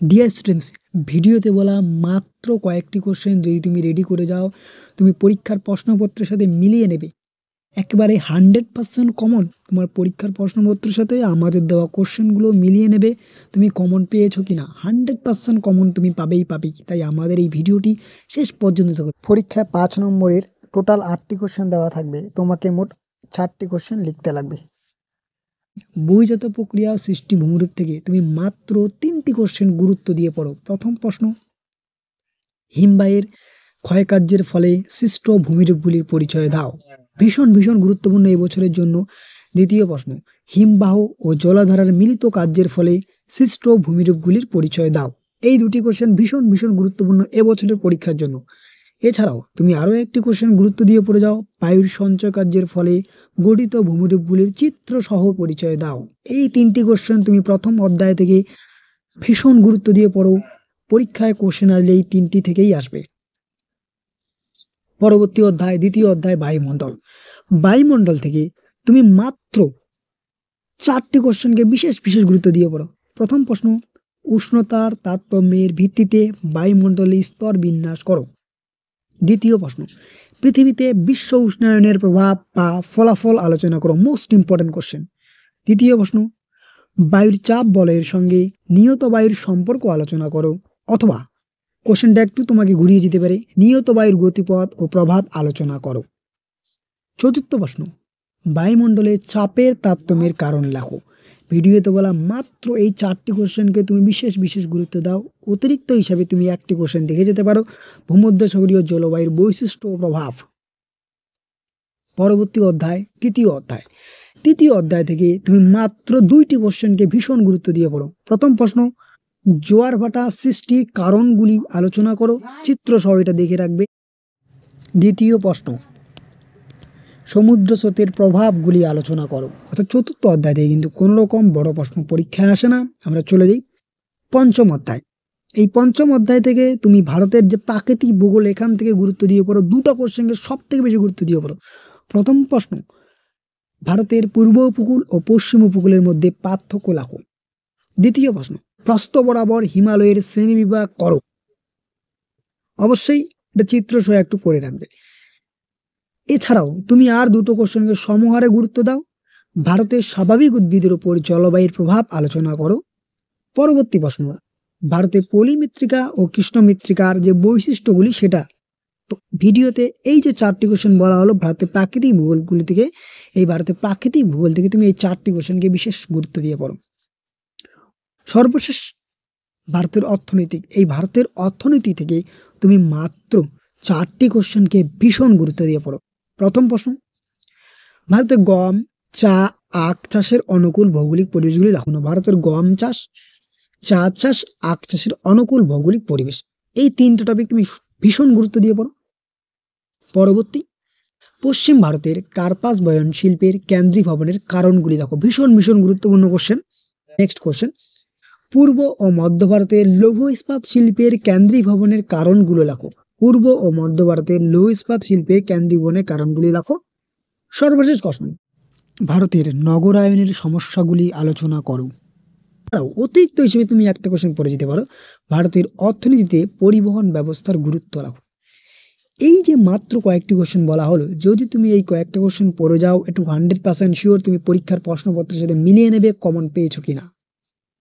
Dear students, ভিডিওতে বলা মাত্র কয়েকটি কোশ্চেন যদি তুমি রেডি করে যাও, তুমি পরীক্ষার প্রশ্নপত্রের সাথে মিলিয়ে নেবে। একেবারে 100% কমন তোমার পরীক্ষার প্রশ্নপত্রের সাথে আমাদের দেওয়া কোশ্চেনগুলো মিলিয়ে নেবে তুমি কমন পেয়েছো কিনা। 100% কমন তুমি পাবেই। তাই আমাদের এই ভিডিওটি শেষ পর্যন্ত দেখো। পরীক্ষায় 5 নম্বরের টোটাল 8টি কোশ্চেন দেওয়া থাকবে, তোমাকে মোট 4টি কোশ্চেন লিখতে লাগবে। বহিজাত প্রক্রিয়া ও সৃষ্টি ভূমিরূপ থেকে তুমি মাত্র 3টি কোশ্চেন গুরুত্ব দিয়ে পড়ো। প্রথম প্রশ্ন, হিমবাহের ক্ষয়কার্যের ফলে সৃষ্ট ভূমিরূপগুলির পরিচয় দাও। ভীষণ গুরুত্বপূর্ণ এই বছরের জন্য। দ্বিতীয় প্রশ্ন, হিমবাহ ও জলাধারার মিলিত কার্যের ফলে সৃষ্ট ভূমিরূপগুলির পরিচয় দাও। এই দুটি কোশ্চেন ভীষণ গুরুত্বপূর্ণ এবছরের পরীক্ষার জন্য। এছাড়াও তুমি আরও একটি কোশ্চেন গুরুত্ব দিয়ে পড়ে যাও, বায়ুর সঞ্চয় কার্যের ফলে গঠিত ভূমিরূপগুলির চিত্র সহ পরিচয় দাও। এই 3টি কোশ্চেন তুমি প্রথম অধ্যায় থেকে ভীষণ গুরুত্ব দিয়ে পড়ো। পরীক্ষায় কোশ্চেন আসলে এই 3টি থেকেই আসবে। পরবর্তী অধ্যায়, দ্বিতীয় অধ্যায় বায়ুমণ্ডল। বায়ুমণ্ডল থেকে তুমি মাত্র 4টি কোশ্চেনকে বিশেষ গুরুত্ব দিয়ে পড়ো। প্রথম প্রশ্ন, উষ্ণতার তারতম্যের ভিত্তিতে বায়ুমণ্ডলের স্তর বিন্যাস করো। দ্বিতীয় প্রশ্ন, পৃথিবীতে বিশ্ব উষ্ণায়নের প্রভাব বা ফলাফল আলোচনা করো। Most important question. তৃতীয় প্রশ্ন, বায়ুর চাপ বলয়ের সঙ্গে নিয়ত বায়ুর সম্পর্ক আলোচনা করো। অথবা কোশ্চেনটা একটু তোমাকে ঘুরিয়ে যেতে পারে, নিয়ত বায়ুর গতিপথ ও প্রভাব আলোচনা করো। চতুর্থ প্রশ্ন, বায়ুমণ্ডলে চাপের তারতম্যের কারণ লেখো। ভিডিওতে বলা মাত্র এই 4টি কোশ্চেনকে তুমি বিশেষ গুরুত্ব দাও। অতিরিক্ত হিসাবে তুমি একটি কোশ্চেন দেখে যেতে পারো, ভূমধ্যসাগরীয় জলবায়ুর বৈশিষ্ট্য ও প্রভাব। পরবর্তী অধ্যায়, তৃতীয় অধ্যায় থেকে তুমি মাত্র 2টি কোশ্চেনকে ভীষণ গুরুত্ব দিয়ে পড়ো। প্রথম প্রশ্ন, জোয়ার ভাটা সৃষ্টির কারণগুলি আলোচনা করো। চিত্র সহ এটা দেখে রাখবে। দ্বিতীয় প্রশ্ন, সমুদ্র স্রোতের প্রভাবগুলি আলোচনা করো। অর্থাৎ চতুর্থ অধ্যায় থেকে কিন্তু কোনো রকম বড় প্রশ্ন পরীক্ষায় আসে না। আমরা চলে যাই পঞ্চম অধ্যায়। এই পঞ্চম অধ্যায় থেকে তুমি ভারতের যে প্রাকৃতিক ভূগোল, এখান থেকে গুরুত্ব দিয়ে পড়ো। 2টা কোশ্চেনকে সব থেকে বেশি গুরুত্ব দিয়ে পড়ো। প্রথম প্রশ্ন, ভারতের পূর্ব উপকূল ও পশ্চিম উপকূলের মধ্যে পার্থক্য লেখো। দ্বিতীয় প্রশ্ন, প্রস্থ বরাবর হিমালয়ের শ্রেণীবিভাগ করো। অবশ্যই এটা চিত্র সহ একটু করে রাখবে। এছাড়াও তুমি আর 2টো কোশ্চেনকে সমহারে গুরুত্ব দাও। ভারতের স্বাভাবিক উদ্ভিদের উপর জলবায়ুর প্রভাব আলোচনা করো। পরবর্তী প্রশ্ন, ভারতের পলি মৃত্তিকা ও কৃষ্ণ মৃত্তিকার যে বৈশিষ্ট্যগুলি সেটা। তো ভিডিওতে এই যে 4টি কোশ্চেন বলা হলো ভারতের প্রাকৃতিক ভূগোলগুলি থেকে, এই ভারতের প্রাকৃতিক ভূগোল থেকে তুমি এই 4টি কোশ্চেনকে বিশেষ গুরুত্ব দিয়ে পড়ো। সর্বশেষ ভারতের অর্থনীতি। এই ভারতের অর্থনীতি থেকে তুমি মাত্র 4টি কোশ্চেনকে ভীষণ গুরুত্ব দিয়ে পড়ো। প্রথম প্রশ্ন, ভারতের গম, চা, আখ চাষের অনুকূল ভৌগোলিক পরিবেশগুলি লেখো। ভারতের গম চাষ, চা চাষ, আখ চাষের অনুকূল ভৌগোলিক পরিবেশ, এই 3টা টপিক তুমি ভীষণ গুরুত্ব দিয়ে পড়ো। পরবর্তী, পশ্চিম ভারতের কার্পাস বয়ন শিল্পের কেন্দ্রীয় ভবনের কারণগুলি দেখো। ভীষণ গুরুত্বপূর্ণ কোশ্চেন। নেক্সট কোশ্চেন, পূর্ব ও মধ্য ভারতের লৌহ ইস্পাত শিল্পের কেন্দ্রীয় ভবনের কারণগুলো লেখো। পূর্ব ও মধ্য ভারতের লৌহ ইস্পাত শিল্পের কেন্দ্রীয় ভবনের কারণগুলি লেখো। সর্বশেষ প্রশ্ন, ভারতের নগরায়নের সমস্যাগুলি আলোচনা করো। অতিরিক্ত হিসেবে তুমি একটা কোশ্চেন পড়ে যেতে পারো, ভারতের অর্থনীতিতে পরিবহন ব্যবস্থার গুরুত্ব রাখো। এই যে মাত্র কয়েকটি কোশ্চেন বলা হলো, যদি তুমি এই কয়েকটা কোশ্চেন পড়ে যাও, একটু 100% শিওর তুমি পরীক্ষার প্রশ্নপত্রের সাথে মিলিয়ে নেবে কমন পেয়েছো কিনা।